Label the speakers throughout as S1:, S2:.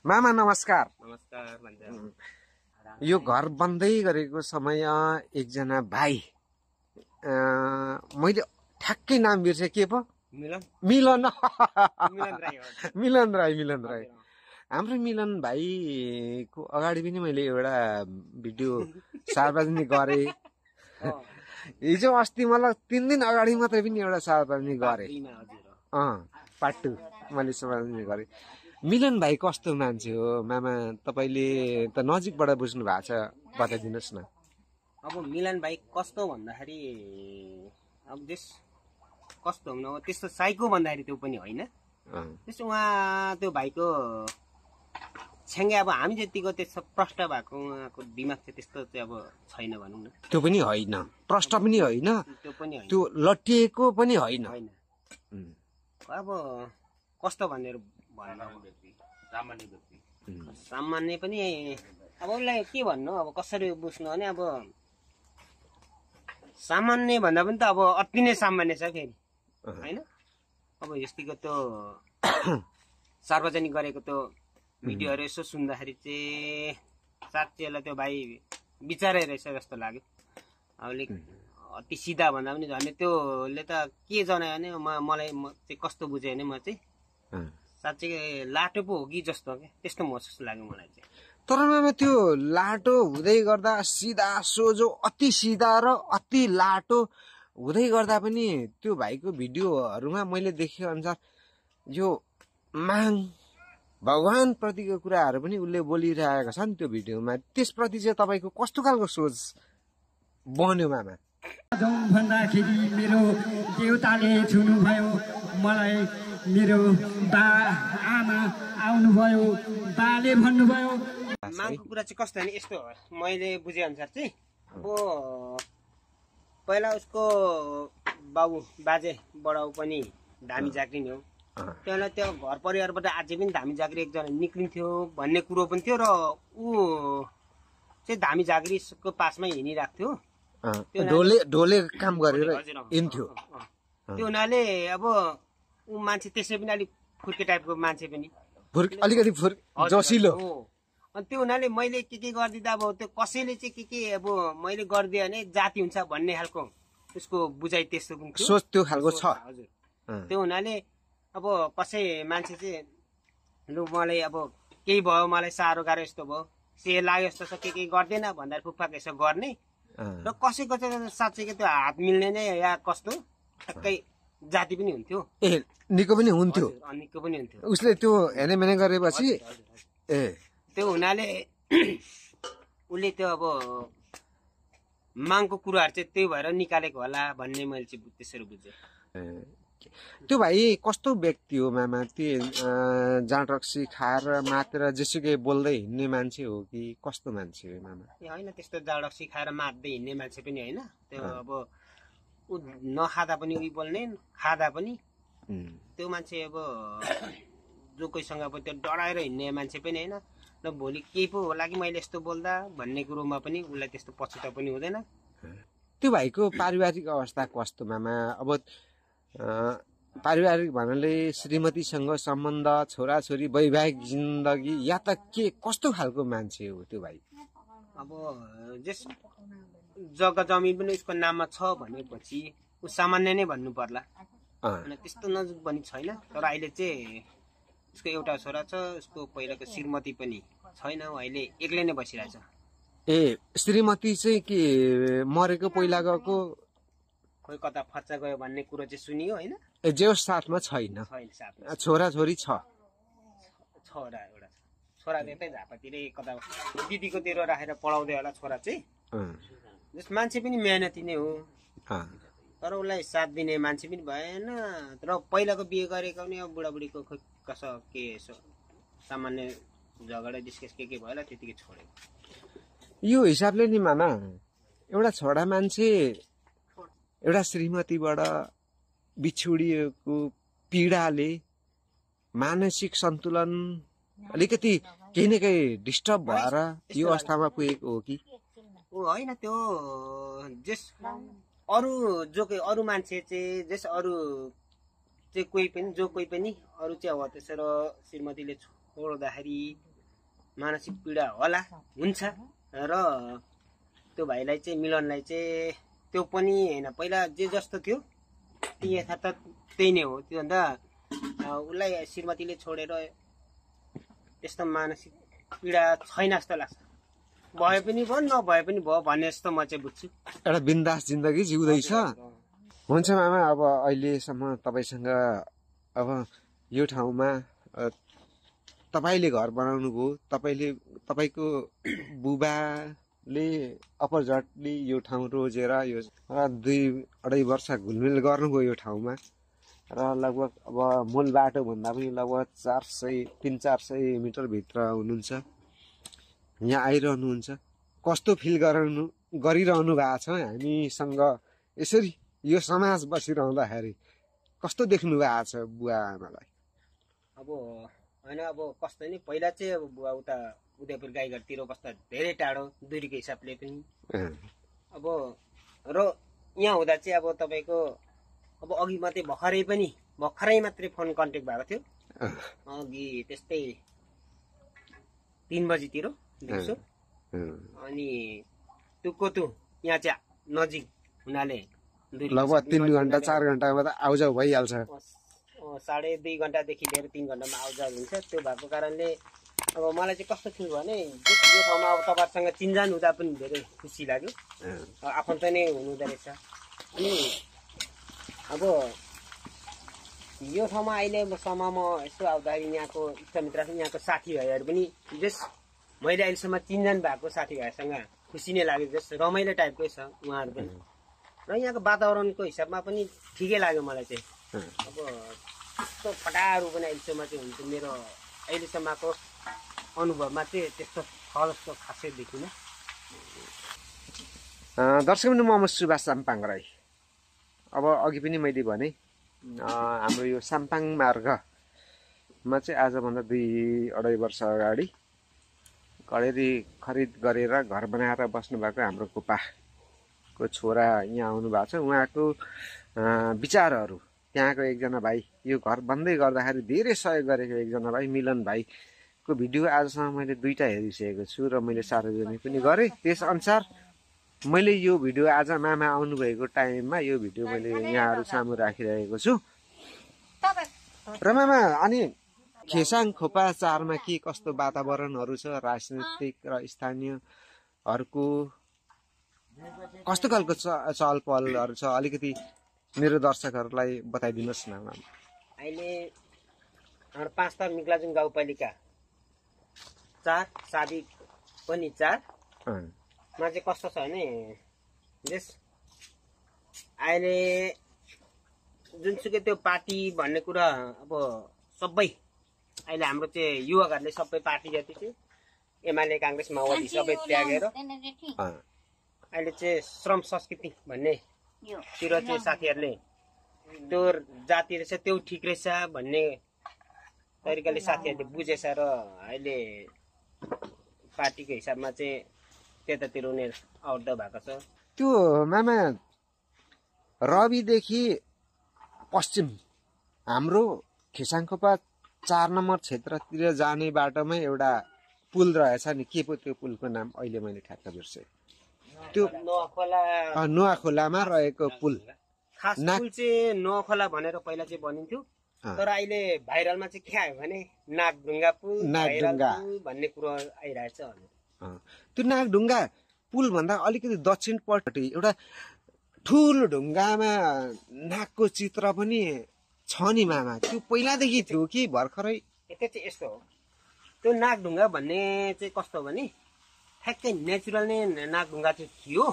S1: मामा नमस्कार।
S2: नमस्कार भन्छ।
S1: यो घर बन्दै गरेको समय एकजना भाइ मैले ठ्याक्कै नाम बिर्से के पो मिलन मिलन राई हाम्रो मिलन भाइको अगाडि पनि मैले एउटा भिडियो सार्वजनिक गरे। हिजो अस्ति मतलब 3 दिन अगाडि मात्रै पनि एउटा सार्वजनिक गरे। पार्ट 2 मैले सार्वजनिक गरे। मिलन भाइ कस्तो मान्छे हो मामा, तपाईले त नजिकबाट बुझ्नु भएको छ, बताइदिनुहोस् न।
S2: अब मिलन भाइ कस्तो भन्दाखेरि अब कस्तो हुनु त्यस्तो साइको भन्दाखेरि त्यो पनि होइन। त्यस्तो उहाँ त्यो भाइको छ्याङ्गे अब हामी जतिको त्यस्तो प्रष्ट भएको उहाँको दिमाग चाहिँ त्यस्तो चाहिँ अब छैन भनौँ न।
S1: त्यो पनि होइन, प्रष्ट पनि होइन,
S2: त्यो पनि होइन,
S1: त्यो लट्टिएको पनि होइन।
S2: अब कस्तो भनेर सामान्य पनि अब उसलाई के भन्नु, अब कसरी बुझ्नु भने अब सामान्य भन्दा पनि त अब अति नै सामान्य छ फेरि होइन। अब यतिको त्यो सार्वजनिक गरेको त्यो भिडियोहरू यसो सुन्दाखेरि चाहिँ साँच्चैलाई त्यो भाइ बिचारै रहेछ जस्तो लाग्यो। अलिक अति सिधा भन्दा पनि झन् त्योले त के जनायो भने मलाई चाहिँ कस्तो बुझ्यो भने म चाहिँ साँच्चै लाटो पो हो कि जस्तो क्या, त्यस्तो महसुस लाग्यो मलाई चाहिँ।
S1: तर मामा त्यो लाटो हुँदै गर्दा सिधा सोझो अति सिधा र अति लाटो हुँदै गर्दा पनि त्यो भाइको भिडियोहरूमा मैले देखे अनुसार यो माग भगवान प्रतिको कुराहरू पनि उसले बोलिरहेको छ नि त्यो भिडियोमा। त्यसप्रति चाहिँ तपाईको कस्तो खालको सोच बन्यो मामा?
S3: भन्दाखेरि मेरो देउताले छुनुभयो मलाई, मेरो बा आमा आउनुभयो, बाले भन्नुभयो।
S2: मागको कुरा चाहिँ कस्तो भने यस्तो हो, मैले बुझे अनुसार चाहिँ अब पहिला उसको बाजे बडाउ पनि धामी जाग्री नै हो। त्यहाँलाई त्यो घर परिवारबाट अझै पनि धामी जाग्री एकजना निक्लिन्थ्यो भन्ने कुरो पनि थियो र ऊ चाहिँ धामी जाग्रीको पासमै हिँडिरहेको थियो।
S1: ढोले काम गरेर हिँड्थ्यो।
S2: त्यो हुनाले अब ऊ मान्छे त्यसै पनि अलिक फुर्के टाइपको मान्छे पनि,
S1: अलिकति जोसिलो।
S2: अनि त्यो हुनाले मैले के गरिदिँदा अब त्यो कसैले चाहिँ के अब मैले गरिदिएँ भने जाति हुन्छ भन्ने खालको उसको बुझाइ त्यस्तो पनि थियो,
S1: सोच त्यो खालको छ।
S2: हजुर, त्यो हुनाले अब कसै मान्छे चाहिँ लु मलाई अब केही भयो, मलाई साह्रो गाह्रो यस्तो भयो, से लाग्यो यस्तो छ के गर्दैन भन्दाखेरि फुप्पाक यसो गर्ने र कसैको चाहिँ साँच्चै त्यो हात मिल्ने नै या कस्तो ठ्याक्कै जाति पनि हुन्थ्यो।
S1: ए निको पनि हुन्थ्यो,
S2: निको पनि हुन्थ्यो।
S1: उसले त्यो हेने मेने गरेपछि
S2: त्यो हुनाले उसले त्यो अब मागको कुराहरू चाहिँ त्यही भएर निकालेको होला भन्ने मैले चाहिँ त्यसरी बुझेँ।
S1: त्यो भाइ कस्तो व्यक्ति हो मामा? त्यो जाँड रक्सी खाएर मातेर जेसुकै बोल्दै हिँड्ने मान्छे हो कि कस्तो मान्छे हो मामा?
S2: ए होइन, त्यस्तो जाँड रक्सी खाएर मात्दै हिँड्ने मान्छे पनि होइन। त्यो अब ऊ नखाँदा पनि उही बोल्ने, खाँदा पनि त्यो मान्छे अब जो कोहीसँग अब त्यो डराएर हिँड्ने मान्छे पनि होइन। र भोलि केही पो होला कि मैले यस्तो बोल्दा भन्ने कुरोमा पनि उसलाई त्यस्तो पछुता पनि हुँदैन।
S1: त्यो भाइको पारिवारिक अवस्था कस्तो मामा? अब पारिवारिक भन्नाले श्रीमतीसँग सम्बन्ध, छोराछोरी, वैवाहिक जिन्दगी या त के कस्तो खालको मान्छे हो त्यो भाइ?
S2: अब जस जग्गा जमिन पनि उसको नाममा छ भनेपछि ऊ सामान्य नै भन्नु पर्ला, त्यस्तो नजिक पनि छैन। तर अहिले चाहिँ उसको एउटा छोरा छ, उसको पहिलाको श्रीमती पनि छैन, अहिले एक्लै नै बसिरहेछ।
S1: ए श्रीमती चाहिँ के मरेको पहिला गएको,
S2: खोइ कता फच्चा गयो भन्ने कुरो चाहिँ सुनियो होइन।
S1: ए जे साथमा छैन, छोरा छोरी छ,
S2: छोरा एउटा छ। छोरा त्यतै झापातिरै कता दिदीकोतिर राखेर पढाउँदै होला छोरा चाहिँ। जस मान्छे पनि मेहनती नै हो, तर उसलाई साथ दिने मान्छे पनि भएन। तर पहिलाको बिहे गरेको पनि अब बुढाबुढीको खोइ कसो के यसो सामान्य झगडा डिस्कस के भयो होला, त्यतिकै छोड्यो।
S1: यो हिसाबले नि मामा एउटा छोरा मान्छे एउटा श्रीमतीबाट बिछुडिएको पीडाले मानसिक सन्तुलन अलिकति केही न केही डिस्टर्ब भएर यो अवस्थामा पुगेको हो कि?
S2: होइन, त्यो जस अरू अरू मान्छे चाहिँ जस अरू चाहिँ कोही पनि अरू चाहिँ अब त्यसो श्रीमतीले छोड्दाखेरि मानसिक पीडा होला हुन्छ र त्यो भाइलाई चाहिँ मिलनलाई चाहिँ त्यो पनि हैन पहिला जे जस्तो थियो त्यो यथार्थ त्यही नै हो। त्योभन्दा उसलाई श्रीमतीले छोडेर त्यस्तो मानसिक पीडा छैन जस्तो लाग्छ। भए पनि भयो नभए पनि भयो भन्ने जस्तो म चाहिँ बुझ्छु।
S1: एउटा बिन्दास जिन्दगी जिउँदैछ। हुन्छ मामा, अब अहिलेसम्म तपाईँसँग अब यो ठाउँमा तपाईँले घर बनाउनु भयो, तपाईँको बुबाले अपरझटले यो ठाउँ रोजेर यो 2-2.5 वर्ष घुलमिल गर्नुभयो यो ठाउँमा र लगभग अब मूल बाटो भन्दा पनि लगभग 300-400 मिटर भित्र हुनुहुन्छ, यहाँ आइरहनुहुन्छ। कस्तो फिल गरिरहनु भएको छ हामीसँग यसरी यो समाज बसिरहँदाखेरि कस्तो देख्नु भएको छ बुवा आमालाई?
S2: अब होइन अब कस्तो नि पहिला चाहिँ अब बुवा उता उदयपुर गाईघाटतिर बस्दा धेरै टाढो दूरीको हिसाबले पनि अब र यहाँ हुँदा चाहिँ अब तपाईँको अब अघि मात्रै भर्खरै मात्रै फोन कन्ट्याक्ट भएको थियो। अघि त्यस्तै 3 बजीतिर दिउँसो। अनि त्यो यहाँ चाहिँ नजिक हुनाले
S1: लगभग 3 घण्टा 4 घण्टामा त आउजाउ भइहाल्छ।
S2: 2.5 घण्टादेखि लिएर 3 घण्टामा आउजाउ हुन्छ। त्यो भएको कारणले अब मलाई चाहिँ कस्तो थियो भने यो ठाउँमा अब तपाईँसँग चिन्जान हुँदा पनि धेरै खुसी लाग्यो। आफन्त नै हुनुहुँदो रहेछ। अनि अब यो ठाउँमा अहिलेसम्म म यसो आउँदाखेरि यहाँको इष्टमित्र यहाँको साथीभाइहरू पनि जस मैले अहिलेसम्म चिन्जान भएको साथीभाइहरूसँग खुसी नै लाग्यो। जस रमाइलो टाइपकै छ उहाँहरू पनि र यहाँको वातावरणको हिसाबमा पनि ठिकै लाग्यो मलाई चाहिँ। अब त्यस्तो फटाहरू पनि अहिलेसम्म चाहिँ हुन्छ मेरो अहिलेसम्मको अनुभवमा चाहिँ त्यस्तो छ जस्तो खासै देखिनँ।
S1: दर्शक म सुभाष साम्पाङ राई। अब अघि पनि मैले भने हाम्रो यो साम्पाङ मार्गमा चाहिँ आजभन्दा 2-2.5 वर्ष अगाडि खरिद गरेर घर बनाएर बस्नुभएको हाम्रो कुपाको छोरा यहाँ आउनु भएको छ। उहाँको विचारहरू त्यहाँको एकजना भाइ यो घर बन्दै गर्दाखेरि धेरै सहयोग गरेको एकजना भाइ मिलन भाइको भिडियो आजसम्म मैले 2टा हेरिसकेको छु र मैले सार्वजनिक पनि गरेँ। त्यसअनुसार मैले यो भिडियो आज मामा आउनुभएको टाइममा यो भिडियो मैले यहाँहरू सामु राखिरहेको छु। र मामा अनि खेसाङ खोपा 4मा के कस्तो वातावरणहरू छ, राजनीतिक र स्थानीयहरूको कस्तो खालको चहल पहलहरू छ, अलिकति मेरो दर्शकहरूलाई बताइदिनुहोस् न।
S2: अहिले हाम्रो 5 थर मिक्लाजुङ गाउँपालिका 4 साबिक पनि 4 मा चाहिँ कस्तो छ भने जस अहिले जुनसुकै त्यो पार्टी भन्ने कुरा अब सबै अहिले हाम्रो चाहिँ युवकहरूले सबै पार्टी जति चाहिँ एमाले काङ्ग्रेस माओवादी सबै त्यागेर अहिले चाहिँ श्रम संस्कृति भन्ने तिर चाहिँ साथीहरूले त्यो जाति रहेछ त्यो ठिक रहेछ भन्ने तरिकाले साथीहरूले बुझेछ र अहिले पार्टीको हिसाबमा चाहिँ त्यतातिर उनीहरू आउट भएको छ।
S1: त्यो मामा रविदेखि पश्चिम हाम्रो खेसाङखोपा 4 नम्बर क्षेत्रतिर जाने बाटोमा एउटा पुल रहेछ नि, के पो त्यो पुलको नाम अहिले मैले ठ्याक्क बिर्सेँ। त्यो नुवाखोलामा रहेको पुल
S2: खास पुल चाहिँ नुवाखोला भनेर पहिला चाहिँ भनिन्थ्यो, तर अहिले भाइरलमा चाहिँ के आयो भने नागढुङ्गा पुल भन्ने कुरो आइरहेछ।
S1: त्यो नागढुङ्गा पुल भन्दा अलिकति दक्षिणपट्टि एउटा ठुलो ढुङ्गामा नागको चित्र पनि छ नि मामा, त्यो पहिलादेखि थियो कि भर्खरै?
S2: त्यो चाहिँ यस्तो हो, त्यो नागढुङ्गा भन्ने चाहिँ कस्तो हो भने ठ्याक्कै नेचुरल नै नागढुङ्गा चाहिँ थियो।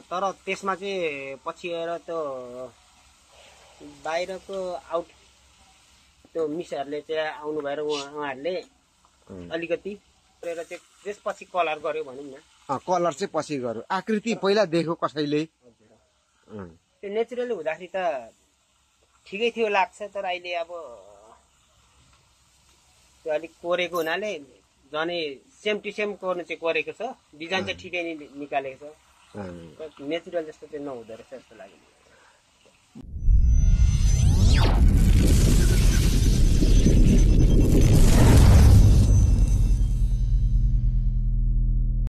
S2: तर त्यसमा चाहिँ पछि आएर त्यो बाहिरको त्यो मिसहरूले चाहिँ आउनु भएर उहाँहरूले अलिकति गरेर चाहिँ त्यसपछि कलर गर्यो भनौँ न।
S1: कलर चाहिँ पछि गर्यो, आकृति पहिला देख्यो कसैले।
S2: त्यो नेचुरली हुँदाखेरि त ठिकै थियो लाग्छ, तर अहिले अब त्यो अलिक कोरेको हुनाले झनै सेम टु सेम कोर्नु चाहिँ कोरेको छ, डिजाइन चाहिँ ठिकै नै निकालेको छ, नेचुरल जस्तो चाहिँ नहुँदो रहेछ जस्तो लाग्यो।